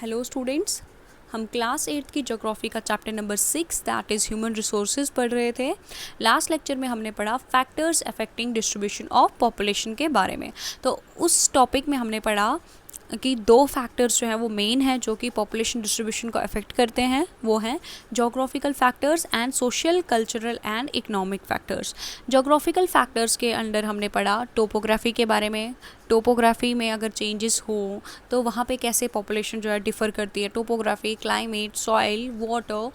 Hello students, हम class 8 की geography का chapter number 6 that is human resources पढ़ रहे थे। लास्ट लेक्चर में हमने पढ़ा factors affecting distribution of population के बारे में। तो उस टॉपिक में हमने पढ़ा कि दो फैक्टर्स जो हैं वो मेन हैं जो कि पॉपुलेशन डिस्ट्रीब्यूशन को अफेक्ट करते हैं, वो हैं geographical factors and social cultural and economic factors. Geographical factors के अंडर हमने पढ़ा टोपोग्राफी के बारे में। टोपोग्राफी में अगर चेंजेस हो तो वहाँ पे कैसे पॉपुलेशन जो है डिफ़र करती है। Topography, climate, soil, water,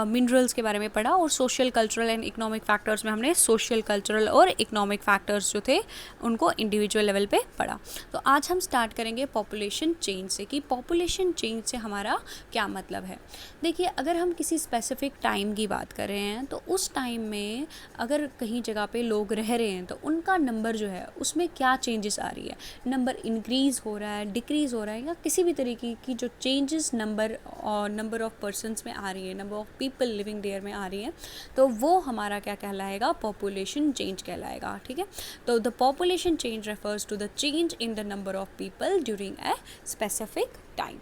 minerals के बारे में पढ़ा। और social cultural and economic factors में हमने सोशल कल्चरल और इकोनॉमिक फैक्टर्स जो थे उनको इंडिविजुअल लेवल पे पढ़ा। तो आज हम स्टार्ट करेंगे पॉपुलेशन चेंज से कि पॉपुलेशन चेंज से हमारा क्या मतलब है। देखिए, अगर हम किसी स्पेसिफिक टाइम की बात कर रहे हैं तो उस टाइम में अगर कहीं जगह पे लोग रह रहे हैं तो उनका नंबर जो है उसमें क्या चेंजेस आ रही है। नंबर इंक्रीज़ हो रहा है, डिक्रीज़ हो रहा है, या किसी भी तरीके की जो चेंजेस नंबर ऑफ पर्सनस में आ रही है, number of people living there में आ रही है, तो वो हमारा क्या कहलाएगा, पॉपुलेशन चेंज कहलाएगा। ठीक है, तो the population change refers to the change in the number of people during a specific time.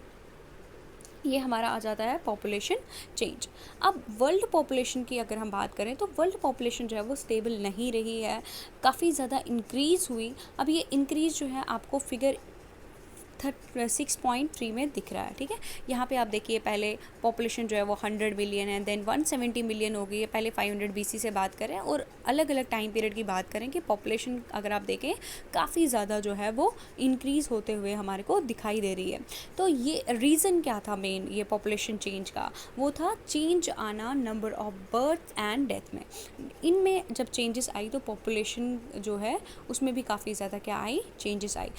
ये हमारा आ जाता है पॉपुलेशन चेंज। अब वर्ल्ड पॉपुलेशन की अगर हम बात करें तो वर्ल्ड पॉपुलेशन जो है वो स्टेबल नहीं रही है, काफ़ी ज़्यादा इंक्रीज़ हुई। अब ये इंक्रीज़ जो है आपको फिगर 6.3 में दिख रहा है। ठीक है, यहाँ पे आप देखिए पहले पॉपुलेशन जो है वो 100 मिलियन है, देन 170 मिलियन हो गई है। पहले 500 BC से बात करें और अलग अलग टाइम पीरियड की बात करें कि पॉपुलेशन अगर आप देखें काफ़ी ज़्यादा जो है वो इंक्रीज़ होते हुए हमारे को दिखाई दे रही है। तो ये रीज़न क्या था मेन ये पॉपुलेशन चेंज का, वो था चेंज आना number of birth and death में। इनमें जब चेंजेस आई तो पॉपुलेशन जो है उसमें भी काफ़ी ज़्यादा क्या आई, चेंजेस आई।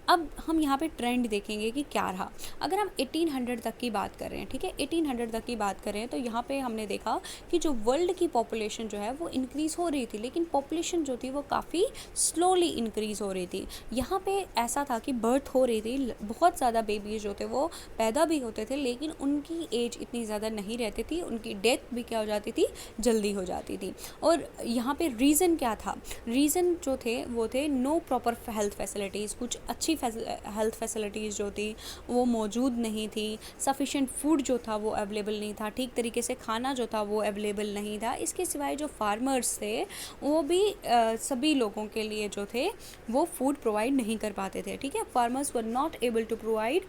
अब हम यहाँ पे ट्रेंड देखेंगे कि क्या रहा। अगर हम 1800 तक की बात कर रहे हैं, ठीक है, 1800 तक की बात कर रहे हैं, तो यहाँ पे हमने देखा कि जो वर्ल्ड की पॉपुलेशन जो है वो इंक्रीज़ हो रही थी, लेकिन पॉपुलेशन जो थी वो काफ़ी स्लोली इंक्रीज़ हो रही थी। यहाँ पे ऐसा था कि बर्थ हो रही थी, बहुत ज़्यादा बेबीज जो थे वो पैदा भी होते थे, लेकिन उनकी एज इतनी ज़्यादा नहीं रहती थी, उनकी डेथ भी क्या हो जाती थी, जल्दी हो जाती थी। और यहाँ पे रीज़न क्या था, रीज़न जो थे वो थे नो प्रॉपर हेल्थ फैसिलिटीज़, कुछ अच्छी हेल्थ फैसिलिटीज़ जो थी वो मौजूद नहीं थी, सफिशेंट फूड जो था वो अवेलेबल नहीं था, ठीक तरीके से खाना जो था वो अवेलेबल नहीं था। इसके सिवाय जो फार्मर्स थे वो भी सभी लोगों के लिए जो थे वो फूड प्रोवाइड नहीं कर पाते थे। ठीक है, farmers were not able to provide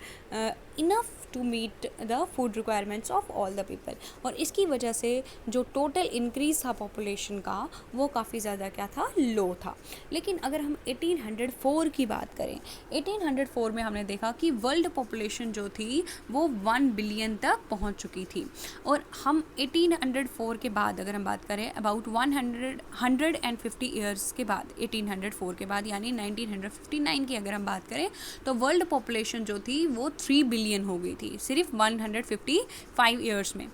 enough to meet the food requirements of all the people. और इसकी वजह से जो टोटल इंक्रीज़ था पॉपुलेशन का वो काफ़ी ज़्यादा क्या था, लो था। लेकिन अगर हम 1804 की बात करें, 1804 में हमने देखा कि वर्ल्ड पॉपुलेशन जो थी वो 1 बिलियन तक पहुंच चुकी थी। और हम 1804 के बाद अगर हम बात करें अबाउट 150 ईयर्स के बाद, 1804 के बाद यानी 1959 की अगर हम बात करें तो वर्ल्ड पॉपुलेशन जो थी वो 3 बिलियन हो गई थी सिर्फ 155 ईयर्स में।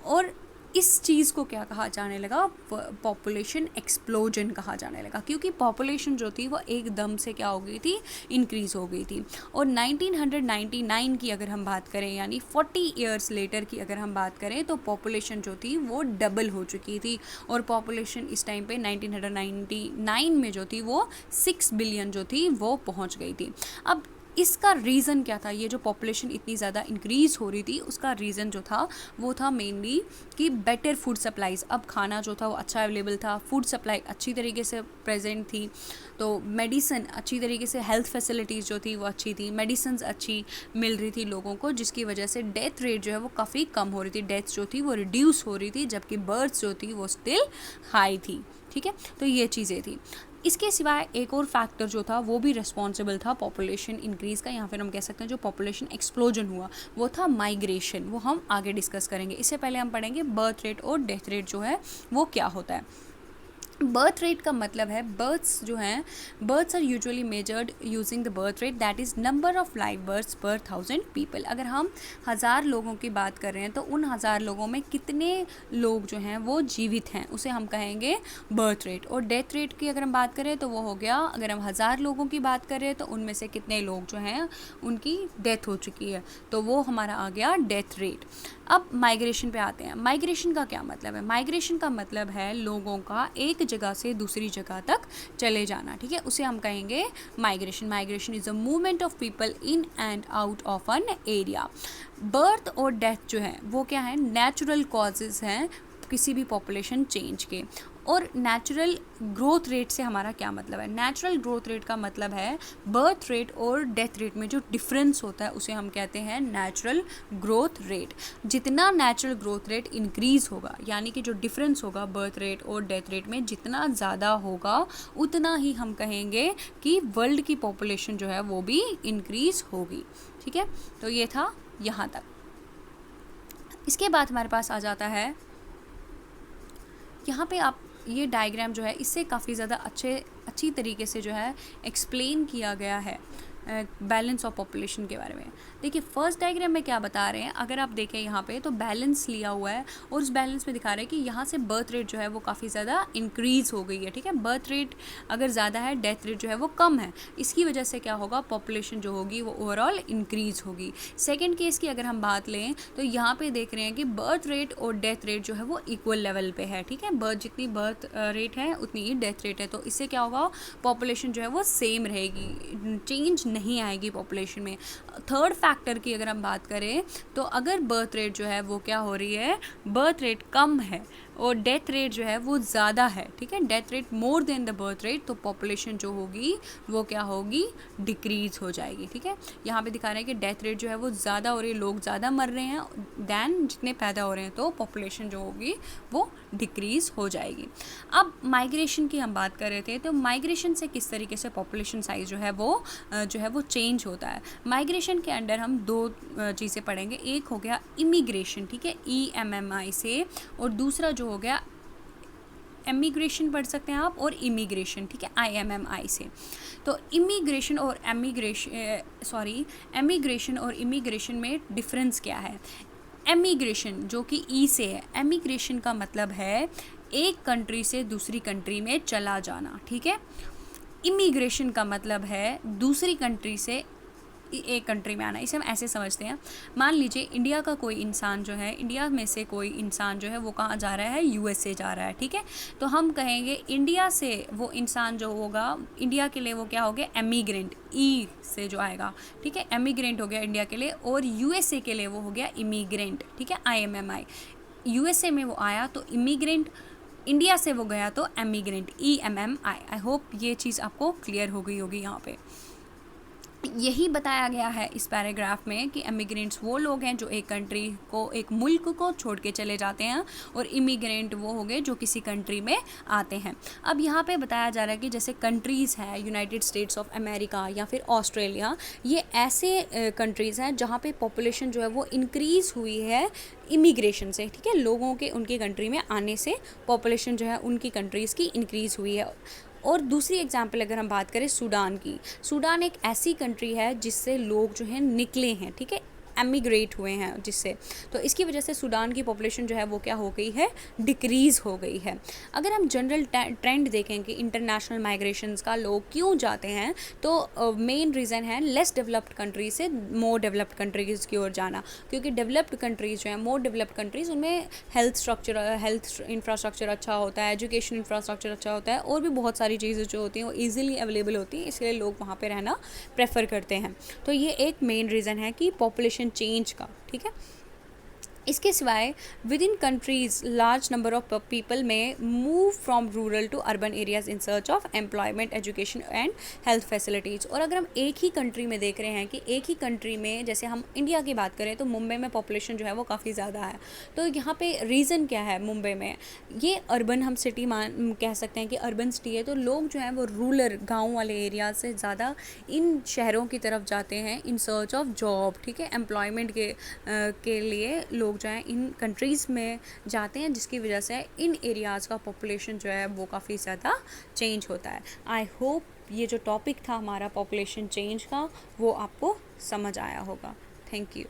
और इस चीज़ को क्या कहा जाने लगा, पॉपुलेशन एक्सप्लोजन कहा जाने लगा, क्योंकि पॉपुलेशन जो थी वो एकदम से क्या हो गई थी, इंक्रीज़ हो गई थी। और 1999 की अगर हम बात करें यानी 40 ईयर्स लेटर की अगर हम बात करें तो पॉपुलेशन जो थी वो डबल हो चुकी थी। और पॉपुलेशन इस टाइम पे 1999 में जो थी वो 6 बिलियन जो थी वो पहुंच गई थी। अब इसका रीज़न क्या था, ये जो पॉपुलेशन इतनी ज़्यादा इंक्रीज़ हो रही थी उसका रीज़न जो था वो था मेनली कि बेटर फूड सप्लाईज़। अब खाना जो था वो अच्छा अवेलेबल था, फूड सप्लाई अच्छी तरीके से प्रेजेंट थी, तो मेडिसिन अच्छी तरीके से, हेल्थ फैसिलिटीज़ जो थी वो अच्छी थी, मेडिसिन अच्छी मिल रही थी लोगों को, जिसकी वजह से डेथ रेट जो है वो काफ़ी कम हो रही थी, डेथ जो थी वो रिड्यूस हो रही थी, जबकि बर्थ जो थी वो स्टिल हाई थी। ठीक है, तो ये चीज़ें थी। इसके सिवाय एक और फैक्टर जो था वो भी रिस्पॉन्सिबल था पॉपुलेशन इंक्रीज़ का, या फिर हम कह सकते हैं जो पॉपुलेशन एक्सप्लोजन हुआ वो था माइग्रेशन। वो हम आगे डिस्कस करेंगे। इससे पहले हम पढ़ेंगे बर्थ रेट और डेथ रेट जो है वो क्या होता है। बर्थ रेट का मतलब है बर्थ्स जो हैं, births are usually measured using the birth rate that is number of live births per 1000 people. अगर हम 1000 लोगों की बात कर रहे हैं तो उन 1000 लोगों में कितने लोग जो हैं वो जीवित हैं उसे हम कहेंगे बर्थ रेट। और डेथ रेट की अगर हम बात करें तो वो हो गया, अगर हम 1000 लोगों की बात करें तो उनमें से कितने लोग जो हैं उनकी डेथ हो चुकी है, तो वो हमारा आ गया डेथ रेट। अब माइग्रेशन पे आते हैं। माइग्रेशन का क्या मतलब है? माइग्रेशन का मतलब है लोगों का एक जगह से दूसरी जगह तक चले जाना, ठीक है, उसे हम कहेंगे migration. Migration is a movement of people in and out of an area. Birth और डेथ जो है वो क्या है? नेचुरल कॉजेज़ हैं किसी भी पॉपुलेशन चेंज के। और नेचुरल ग्रोथ रेट से हमारा क्या मतलब है? नेचुरल ग्रोथ रेट का मतलब है बर्थ रेट और डेथ रेट में जो डिफरेंस होता है उसे हम कहते हैं नेचुरल ग्रोथ रेट। जितना नेचुरल ग्रोथ रेट इंक्रीज़ होगा, यानी कि जो डिफरेंस होगा बर्थ रेट और डेथ रेट में जितना ज़्यादा होगा, उतना ही हम कहेंगे कि वर्ल्ड की पॉपुलेशन जो है वो भी इंक्रीज़ होगी, ठीक है। तो ये था यहाँ तक। इसके बाद हमारे पास आ जाता है, यहाँ पे आप ये डायग्राम जो है इससे काफ़ी ज़्यादा अच्छी तरीके से जो है एक्सप्लेन किया गया है बैलेंस ऑफ पॉपुलेशन के बारे में। देखिए फर्स्ट डायग्राम में क्या बता रहे हैं, अगर आप देखें यहाँ पे तो बैलेंस लिया हुआ है और उस बैलेंस में दिखा रहे हैं कि यहाँ से बर्थ रेट जो है वो काफ़ी ज़्यादा इंक्रीज़ हो गई है, ठीक है। बर्थ रेट अगर ज़्यादा है, डेथ रेट जो है वो कम है, इसकी वजह से क्या होगा? पॉपुलेशन जो होगी वो ओवरऑल इंक्रीज़ होगी। सेकेंड केस की अगर हम बात लें तो यहाँ पर देख रहे हैं कि बर्थ रेट और डेथ रेट जो है वो इक्वल लेवल पर है, ठीक है। जितनी बर्थ रेट है उतनी ही डेथ रेट है, तो इससे क्या होगा? पॉपुलेशन जो है वो सेम रहेगी, चेंज नहीं आएगी पॉपुलेशन में। थर्ड फैक्टर की अगर हम बात करें तो अगर बर्थ रेट जो है वो क्या हो रही है? बर्थ रेट कम है और डेथ रेट जो है वो ज़्यादा है, ठीक है, death rate more than the birth rate, तो पॉपुलेशन जो होगी वो क्या होगी? डिक्रीज़ हो जाएगी, ठीक है। यहाँ पे दिखा रहे हैं कि डेथ रेट जो है वो ज़्यादा हो रही है, लोग ज़्यादा मर रहे हैं दैन जितने पैदा हो रहे हैं, तो पॉपुलेशन जो होगी वो डिक्रीज़ हो जाएगी। अब माइग्रेशन की हम बात कर रहे थे, तो माइग्रेशन से किस तरीके से पॉपुलेशन साइज़ जो है वो चेंज होता है। माइग्रेशन के अंडर हम दो चीज़ें पढ़ेंगे, एक हो गया इमिग्रेशन, ठीक है, EMMI से, और दूसरा जो हो गया एमिग्रेशन पढ़ सकते हैं आप, और इमिग्रेशन, ठीक है, IMMI से। तो एमिग्रेशन और इमिग्रेशन में डिफरेंस क्या है? एमिग्रेशन जो कि ई से है, एमिग्रेशन का मतलब है एक कंट्री से दूसरी कंट्री में चला जाना, ठीक है। इमिग्रेशन का मतलब है दूसरी कंट्री से एक कंट्री में आना। इसे हम ऐसे समझते हैं, मान लीजिए इंडिया का कोई इंसान जो है, इंडिया में से कोई इंसान जो है वो कहाँ जा रहा है? USA जा रहा है, ठीक है। तो हम कहेंगे इंडिया से वो इंसान जो होगा, इंडिया के लिए वो क्या हो गया? एमिग्रेंट, ई से जो आएगा, ठीक है, एमिग्रेंट हो गया इंडिया के लिए, और USA के लिए वो हो गया इमिग्रेंट, ठीक है, IMMI। USA में वो आया तो इमिग्रेंट, इंडिया से वो गया तो एमिग्रेंट, EMMI। आई होप ये चीज़ आपको क्लियर हो गई होगी। यहाँ पे यही बताया गया है इस पैराग्राफ में कि इमिग्रेंट्स वो लोग हैं जो एक कंट्री को, एक मुल्क को छोड़ के चले जाते हैं, और इमिग्रेंट वो हो गए जो किसी कंट्री में आते हैं। अब यहाँ पे बताया जा रहा है कि जैसे कंट्रीज़ है यूनाइटेड स्टेट्स ऑफ अमेरिका या फिर ऑस्ट्रेलिया, ये ऐसे कंट्रीज़ हैं जहाँ पे पॉपुलेशन जो है वो इंक्रीज़ हुई है इमिग्रेशन से, ठीक है, लोगों के उनकी कंट्री में आने से पॉपुलेशन जो है उनकी कंट्रीज़ की इंक्रीज़ हुई है। और दूसरी एग्जांपल अगर हम बात करें सूडान की, सूडान एक ऐसी कंट्री है जिससे लोग जो हैं निकले हैं, ठीक है, एमिग्रेट हुए हैं जिससे, तो इसकी वजह से सूडान की पॉपुलेशन जो है वो क्या हो गई है? डिक्रीज़ हो गई है। अगर हम जनरल ट्रेंड देखें कि इंटरनेशनल माइग्रेशंस का लोग क्यों जाते हैं, तो मेन रीज़न है लेस डेवलप्ड कंट्रीज से मोर डेवलप्ड कंट्रीज़ की ओर जाना, क्योंकि डेवलप्ड कंट्रीज़ जो हैं, मोर डेवलप्ड कंट्रीज़, उनमें हेल्थ इंफ्रास्ट्रक्चर अच्छा होता है, एजुकेशन इंफ्रास्ट्रक्चर अच्छा होता है, और भी बहुत सारी चीज़ें जो होती हैं वो ईजिली अवेलेबल होती हैं, इसलिए लोग वहाँ पर रहना प्रेफर करते हैं। तो ये एक मेन रीज़न है कि पॉपुलेशन चेंज का, ठीक है। इसके सिवाय with in countries large number of people में move from rural to urban areas in search of employment, education and health facilities. और अगर हम एक ही कंट्री में देख रहे हैं कि एक ही कंट्री में, जैसे हम इंडिया की बात करें तो मुंबई में पॉपुलेशन जो है वो काफ़ी ज़्यादा है, तो यहाँ पे रीज़न क्या है? मुंबई में ये अर्बन हम सिटी कह सकते हैं कि अर्बन सिटी है, तो लोग जो हैं वो रूरल गाँव वाले एरिया से ज़्यादा इन शहरों की तरफ जाते हैं इन सर्च ऑफ जॉब, ठीक है, एम्प्लॉयमेंट के लिए लोग जो है इन कंट्रीज़ में जाते हैं, जिसकी वजह से इन एरियाज़ का पॉपुलेशन जो है वो काफ़ी ज़्यादा चेंज होता है। आई होप ये जो टॉपिक था हमारा पॉपुलेशन चेंज का वो आपको समझ आया होगा। Thank you.